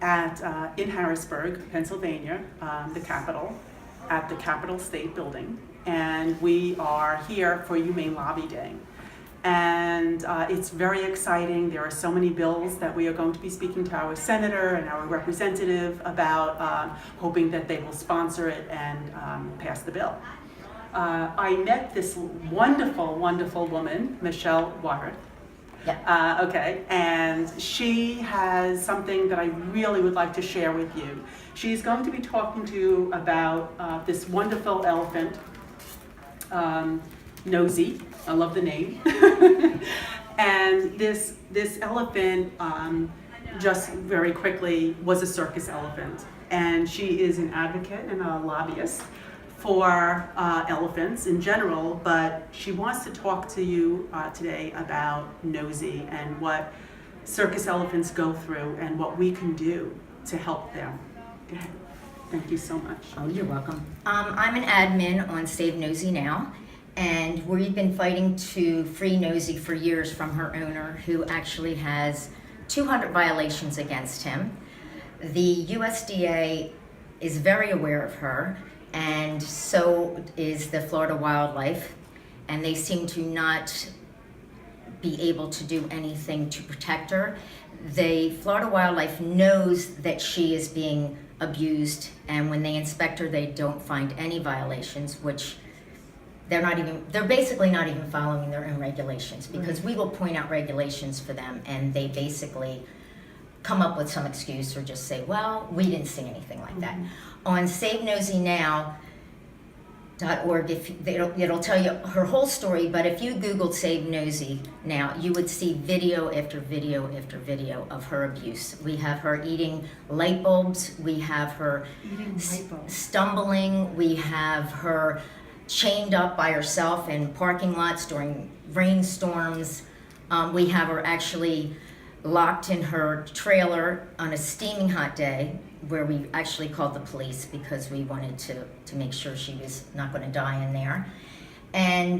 in Harrisburg, Pennsylvania, the capital, at the Capitol State Building, and we are here for UMaine Lobby Day. And it's very exciting. There are so many bills that we are going to be speaking to our senator and our representative about, hoping that they will sponsor it and pass the bill. I met this wonderful, wonderful woman, Michelle Weirich. Yeah. Okay, and she has something that I really would like to share with you. She's going to be talking to you about this wonderful elephant, Nosey. I love the name. And this elephant, just very quickly, was a circus elephant. And she is an advocate and a lobbyist for elephants in general, but she wants to talk to you today about Nosey and what circus elephants go through and what we can do to help them. Go ahead. Thank you so much. Oh, you're welcome. I'm an admin on Save Nosey Now, and we've been fighting to free Nosey for years from her owner, who actually has 200 violations against him. The USDA is very aware of her, and so is the Florida Wildlife, and they seem to not be able to do anything to protect her. The Florida Wildlife knows that she is being abused, and when they inspect her, they don't find any violations, which they're basically not even following their own regulations, because we will point out regulations for them and they basically come up with some excuse or just say, well, we didn't see anything like that. On SaveNoseyNow.org, it'll tell you her whole story, but if you Googled Save Nosey Now, you would see video after video after video of her abuse. We have her eating light bulbs, we have her stumbling, we have her chained up by herself in parking lots during rainstorms. We have her actually locked in her trailer on a steaming hot day, where we actually called the police because we wanted to make sure she was not going to die in there. And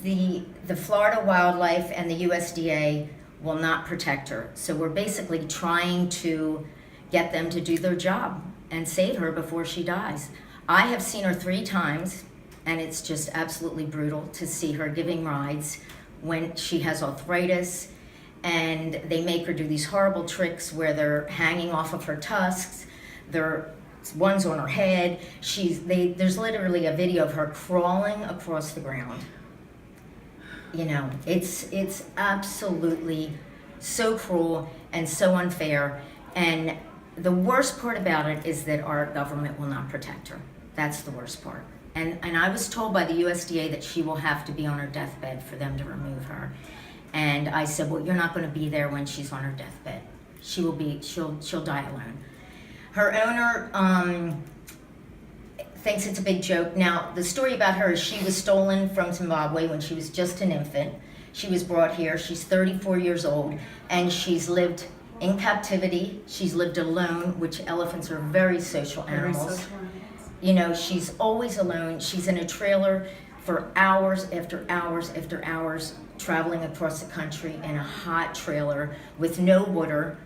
the Florida Wildlife and the USDA will not protect her. So we're basically trying to get them to do their job and save her before she dies. I have seen her 3 times, and it's just absolutely brutal to see her giving rides when she has arthritis, and they make her do these horrible tricks where they're hanging off of her tusks, one's on her head. There's literally a video of her crawling across the ground. You know, it's absolutely so cruel and so unfair, and the worst part about it is that our government will not protect her. That's the worst part. And I was told by the USDA that she will have to be on her deathbed for them to remove her. And I said, well, you're not going to be there when she's on her deathbed. She'll die alone. Her owner thinks it's a big joke. Now, the story about her is she was stolen from Zimbabwe when she was just an infant. She was brought here. She's 34 years old, and she's lived in captivity. She's lived alone, which elephants are very social animals. You know, she's always alone. She's in a trailer for hours after hours after hours, traveling across the country in a hot trailer with no water.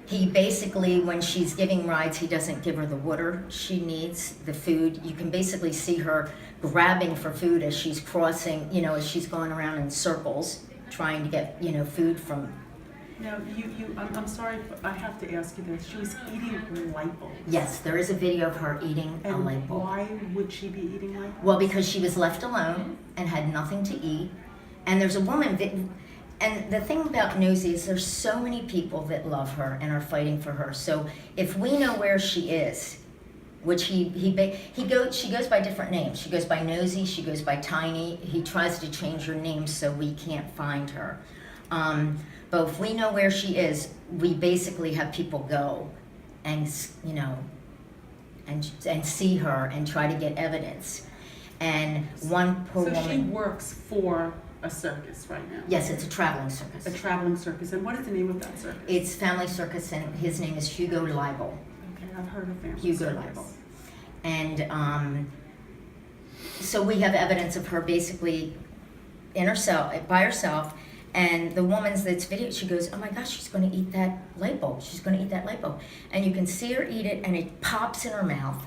He basically, when she's giving rides, he doesn't give her the water she needs, the food. You can basically see her grabbing for food as she's crossing, you know, as she's going around in circles, trying to get, you know, food from. Now, I'm sorry, I have to ask you this. She was eating light bulbs. Yes, there is a video of her eating a light bulb. Why would she be eating light bulbs? Well, because she was left alone and had nothing to eat. And there's a woman and the thing about Nosey is there's so many people that love her and are fighting for her. So if we know where she is, which she goes by different names. She goes by Nosey, she goes by Tiny. He tries to change her name so we can't find her. But if we know where she is, we basically have people go and, you know, and see her and try to get evidence. And one poor woman. So she works for a circus right now? Yes, it's a traveling circus. A traveling circus. And what is the name of that circus? It's Family Circus, and his name is Hugo Leibel. Okay, I've heard of Family Hugo Circus. Leibel. And so we have evidence of her basically by herself, And the woman's that's video, she goes, oh my gosh, she's going to eat that light bulb. She's going to eat that light bulb. And you can see her eat it, and it pops in her mouth.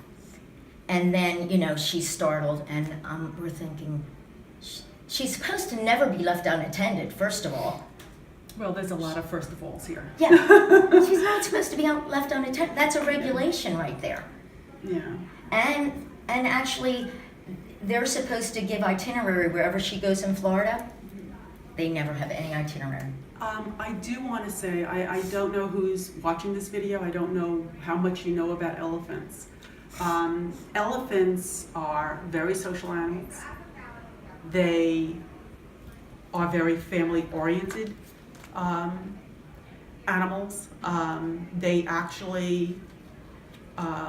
And then, you know, she's startled, and we're thinking, she's supposed to never be left unattended, first of all. Well, there's a lot of first of alls here. Yeah, she's not supposed to be left unattended. That's a regulation right there. Yeah. And actually, they're supposed to give itinerary wherever she goes in Florida. They never have any itinerary. I do want to say, I don't know who's watching this video. I don't know how much you know about elephants. Elephants are very social animals. They are very family-oriented animals. They actually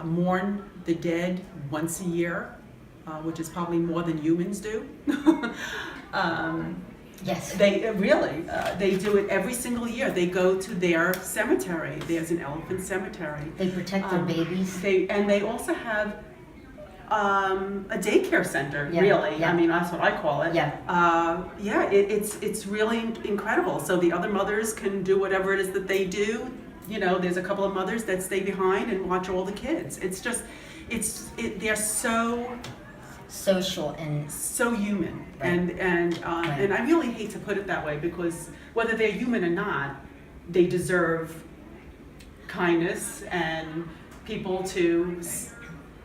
mourn the dead once a year, which is probably more than humans do. Yes. They really, they do it every single year. They go to their cemetery. There's an elephant cemetery. They protect their babies. They also have a daycare center. Yeah, Really, yeah. I mean that's what I call it. Yeah. It's really incredible. So the other mothers can do whatever it is that they do. You know, there's a couple of mothers that stay behind and watch all the kids. It's just, they're so Social and so human, Right. and Right. I really hate to put it that way, because whether they're human or not, they deserve kindness and people to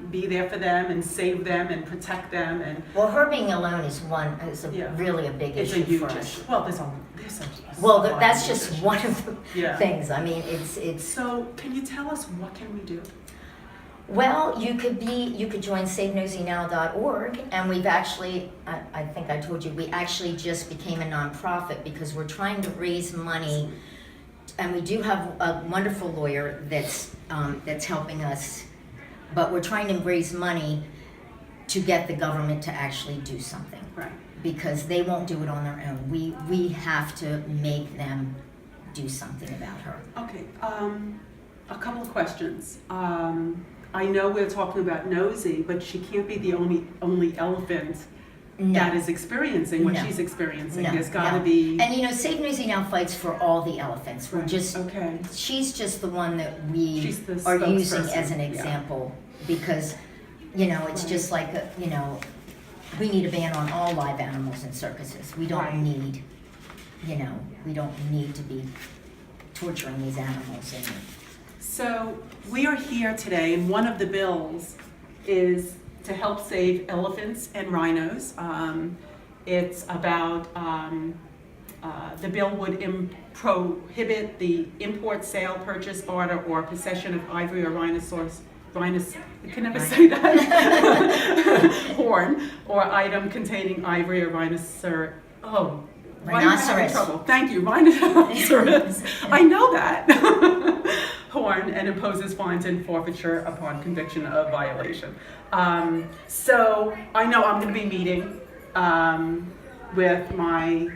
be there for them and save them and protect them. And well, her being alone is Yeah. really a big it's a issue huge for us. issue. Well, there's a Well, lot of that's issues. just one of the Yeah. things. I mean, it's. So, can you tell us what can we do? Well, you could join SaveNoseyNow.org, and we've actually, I think I told you, we actually just became a nonprofit because we're trying to raise money, and we do have a wonderful lawyer that's helping us, but we're trying to raise money to get the government to actually do something. Right. Because they won't do it on their own. We have to make them do something about her. Okay. A couple of questions. I know we're talking about Nosey, but she can't be the only elephant that is experiencing what No. she's experiencing. No, There's got to no. be. And you know, Save Nosey Now fights for all the elephants. We're just okay. she's just the one that we She's the are using spokesperson, as an yeah. example because you know it's Right. just like you know we need a ban on all live animals in circuses. We don't Right. need we don't need to be torturing these animals. And So we are here today, and one of the bills is to help save elephants and rhinos. It's about the bill would prohibit the import, sale, purchase, barter, or possession of ivory or rhinoceros. I can never say that. Horn or item containing ivory or rhinoceros. Oh. Why am I having Rhinoceros. trouble? Thank you, rhinoceros. I know that. Horn, and imposes fines and forfeiture upon conviction of violation. So I know I'm going to be meeting with my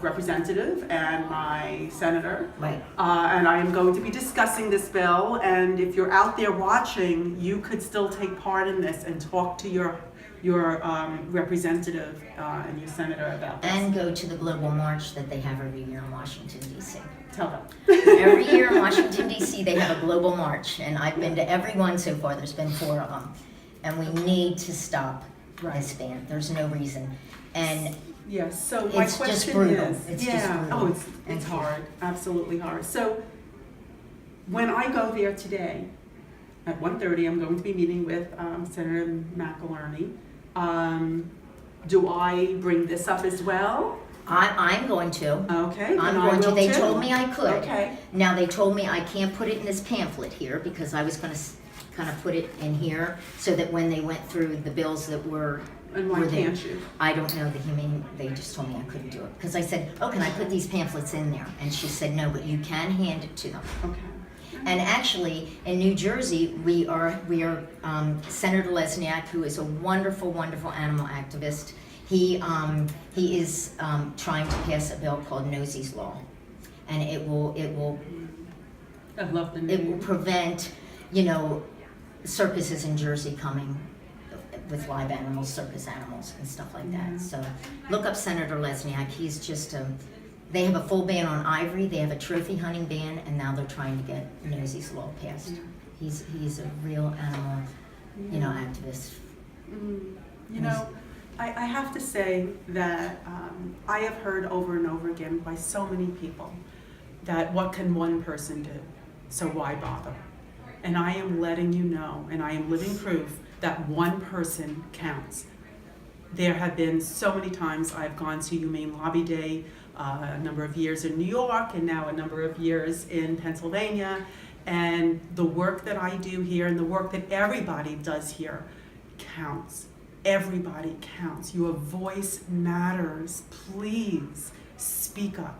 representative and my senator. right. And I am going to be discussing this bill, and if you're out there watching, you could still take part in this and talk to your representative and your senator about this. And go to the global march that they have every year in Washington, D.C. Tell them. Every year in Washington, D.C., they have a global march, and I've been to every one so far. There's been 4 of them. And we need to stop this ban. There's no reason. And Yes, so my It's just question brutal. is, It's just brutal. oh, it's hard, absolutely hard. So when I go there today, at 1:30, I'm going to be meeting with Senator McInerney. Do I bring this up as well? I'm going to. Okay, then I'm I going to. will They too. told me I could. Okay, Now, they told me I can't put it in this pamphlet here because I was going to kind of put it in here so that when they went through the bills that were and why were there. can't you? I don't know the humane, they just told me I couldn't do it. Because I said, oh, can I put these pamphlets in there? And she said, no, but you can hand it to them. Okay. And actually, in New Jersey, we are Senator Lesniak, who is a wonderful, wonderful animal activist. He is trying to pass a bill called Nosey's Law, and it will I love the it will name. prevent, circuses in Jersey coming with live animals, circus animals, and stuff like that. So look up Senator Lesniak. He's just They have a full ban on ivory, they have a trophy hunting ban, and now they're trying to get Nosey's law passed. Yeah. He's a real animal, activist. You know, I have to say that I have heard over and over again by so many people that what can one person do, so why bother? And I am letting you know, and I am living proof that one person counts. There have been so many times I've gone to Humane Lobby Day, a number of years in New York, and now a number of years in Pennsylvania, and the work that I do here and the work that everybody does here counts. Everybody counts. Your voice matters. Please speak up.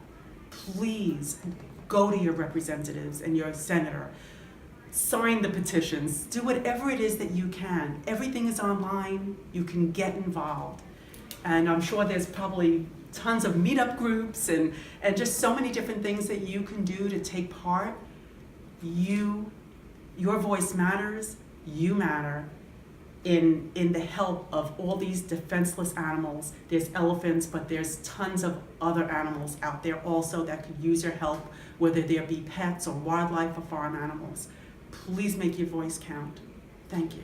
Please go to your representatives and your senator. Sign the petitions. Do whatever it is that you can. Everything is online. You can get involved. And I'm sure there's probably tons of meetup groups and just so many different things that you can do to take part. Your voice matters. You matter. In the help of all these defenseless animals. There's elephants, but there's tons of other animals out there also that could use your help, whether they be pets or wildlife or farm animals. Please make your voice count. Thank you.